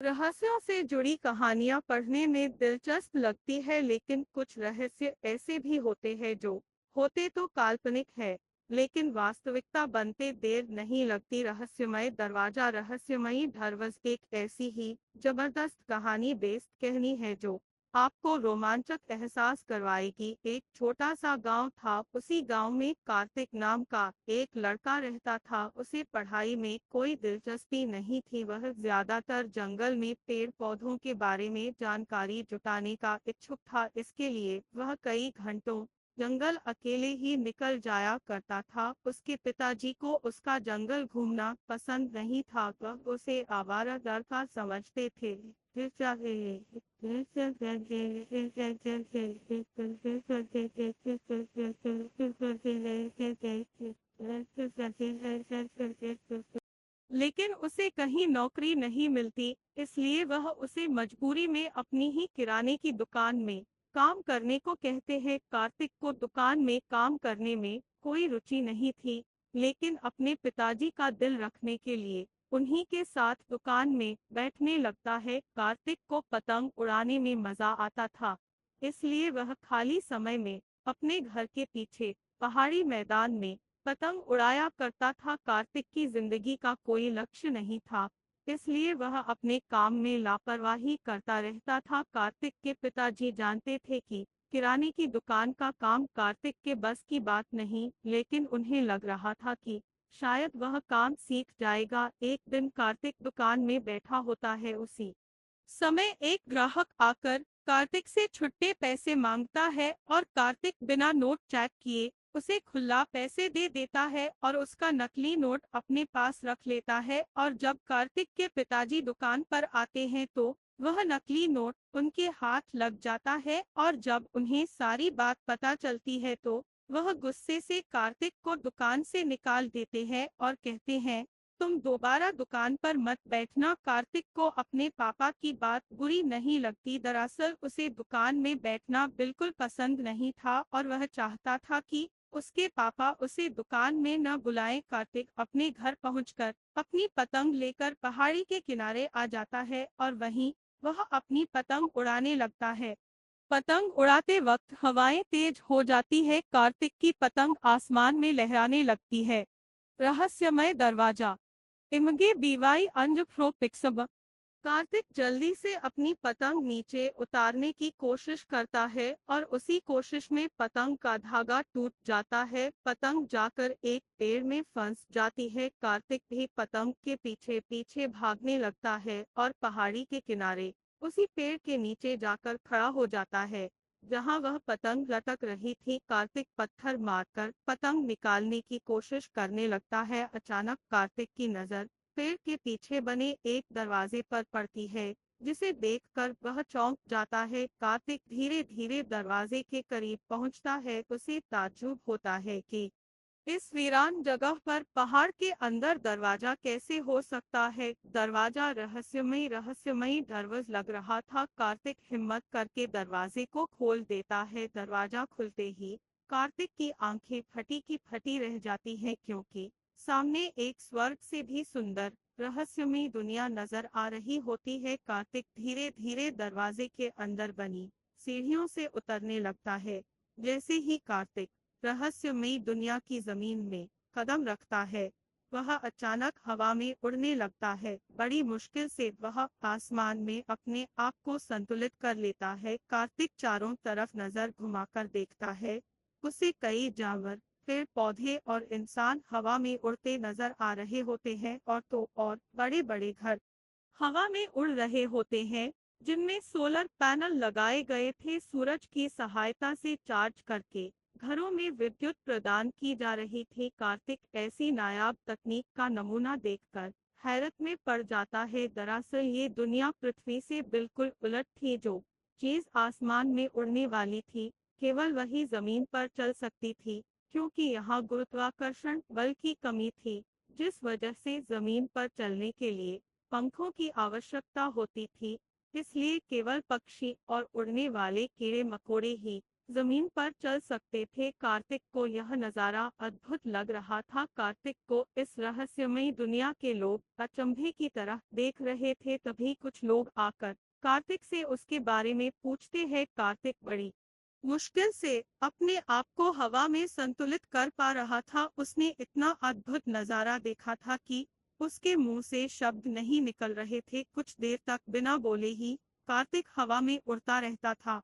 रहस्यों से जुड़ी कहानियां पढ़ने में दिलचस्प लगती है, लेकिन कुछ रहस्य ऐसे भी होते हैं जो होते तो काल्पनिक है, लेकिन वास्तविकता बनते देर नहीं लगती। रहस्यमय दरवाजा। रहस्यमयी दरवाज़ एक ऐसी ही जबरदस्त कहानी बेस्ड कहानी है जो आपको रोमांचक एहसास करवाएगी। एक छोटा सा गांव था। उसी गांव में कार्तिक नाम का एक लड़का रहता था। उसे पढ़ाई में कोई दिलचस्पी नहीं थी। वह ज्यादातर जंगल में पेड़ पौधों के बारे में जानकारी जुटाने का इच्छुक था। इसके लिए वह कई घंटों जंगल अकेले ही निकल जाया करता था। उसके पिताजी को उसका जंगल घूमना पसंद नहीं था। वह उसे आवारा लड़का समझते थे। लेकिन उसे कहीं नौकरी नहीं मिलती, इसलिए वह उसे मजबूरी में अपनी ही किराने की दुकान में काम करने को कहते हैं। कार्तिक को दुकान में काम करने में कोई रुचि नहीं थी, लेकिन अपने पिताजी का दिल रखने के लिए उन्हीं के साथ दुकान में बैठने लगता है। कार्तिक को पतंग उड़ाने में मजा आता था, इसलिए वह खाली समय में अपने घर के पीछे पहाड़ी मैदान में पतंग उड़ाया करता था। कार्तिक की जिंदगी का कोई लक्ष्य नहीं था, इसलिए वह अपने काम में लापरवाही करता रहता था। कार्तिक के पिताजी जानते थे कि किराने की दुकान का काम कार्तिक के बस की बात नहीं, लेकिन उन्हें लग रहा था कि शायद वह काम सीख जाएगा। एक दिन कार्तिक दुकान में बैठा होता है। उसी समय एक ग्राहक आकर कार्तिक से छुट्टे पैसे मांगता है और कार्तिक बिना नोट चेक किए उसे खुला पैसे दे देता है और उसका नकली नोट अपने पास रख लेता है। और जब कार्तिक के पिताजी दुकान पर आते हैं तो वह नकली नोट उनके हाथ लग जाता है, और जब उन्हें सारी बात पता चलती है तो वह गुस्से से कार्तिक को दुकान से निकाल देते हैं और कहते हैं, तुम दोबारा दुकान पर मत बैठना। कार्तिक को अपने पापा की बात बुरी नहीं लगती। दरअसल उसे दुकान में बैठना बिल्कुल पसंद नहीं था और वह चाहता था कि उसके पापा उसे दुकान में न बुलाएं। कार्तिक अपने घर पहुंचकर अपनी पतंग लेकर पहाड़ी के किनारे आ जाता है और वहीं वह अपनी पतंग उड़ाने लगता है। पतंग उड़ाते वक्त हवाएं तेज हो जाती है। कार्तिक की पतंग आसमान में लहराने लगती है। रहस्यमय दरवाजा। इमगे बीवाई अंज फ्रो पिक्सब। कार्तिक जल्दी से अपनी पतंग नीचे उतारने की कोशिश करता है और उसी कोशिश में पतंग का धागा टूट जाता है। पतंग जाकर एक पेड़ में फंस जाती है। कार्तिक भी पतंग के पीछे पीछे भागने लगता है और पहाड़ी के किनारे उसी पेड़ के नीचे जाकर खड़ा हो जाता है जहां वह पतंग लटक रही थी। कार्तिक पत्थर मारकर पतंग निकालने की कोशिश करने लगता है। अचानक कार्तिक की नजर पेड़ के पीछे बने एक दरवाजे पर पड़ती है, जिसे देखकर वह चौंक जाता है। कार्तिक धीरे धीरे दरवाजे के करीब पहुंचता है। उसे ताज्जुब होता है कि इस वीरान जगह पर पहाड़ के अंदर दरवाजा कैसे हो सकता है। दरवाजा रहस्यमयी दरवाज लग रहा था। कार्तिक हिम्मत करके दरवाजे को खोल देता है। दरवाजा खुलते ही कार्तिक की आंखें फटी की फटी रह जाती हैं, क्योंकि सामने एक स्वर्ग से भी सुंदर रहस्यमयी दुनिया नजर आ रही होती है। कार्तिक धीरे धीरे दरवाजे के अंदर बनी सीढ़ियों से उतरने लगता है। जैसे ही कार्तिक रहस्यमयी दुनिया की जमीन में कदम रखता है, वह अचानक हवा में उड़ने लगता है। बड़ी मुश्किल से वह आसमान में अपने आप को संतुलित कर लेता है। कार्तिक चारों तरफ नजर घुमाकर देखता है। उसे कई जानवर, पेड़ पौधे और इंसान हवा में उड़ते नजर आ रहे होते हैं, और तो और बड़े बड़े घर हवा में उड़ रहे होते हैं, जिनमें सोलर पैनल लगाए गए थे। सूरज की सहायता से चार्ज करके घरों में विद्युत प्रदान की जा रही थी। कार्तिक ऐसी नायाब तकनीक का नमूना देखकर हैरत में पड़ जाता है। दरअसल ये दुनिया पृथ्वी से बिल्कुल उलट थी। जो चीज आसमान में उड़ने वाली थी, केवल वही जमीन पर चल सकती थी, क्योंकि यहाँ गुरुत्वाकर्षण बल की कमी थी, जिस वजह से जमीन पर चलने के लिए पंखों की आवश्यकता होती थी। इसलिए केवल पक्षी और उड़ने वाले कीड़े मकोड़े ही जमीन पर चल सकते थे। कार्तिक को यह नजारा अद्भुत लग रहा था। कार्तिक को इस रहस्यमयी दुनिया के लोग अचंभे की तरह देख रहे थे। तभी कुछ लोग आकर कार्तिक से उसके बारे में पूछते हैं। कार्तिक बड़ी मुश्किल से अपने आप को हवा में संतुलित कर पा रहा था। उसने इतना अद्भुत नजारा देखा था कि उसके मुंह से शब्द नहीं निकल रहे थे। कुछ देर तक बिना बोले ही कार्तिक हवा में उड़ता रहता था।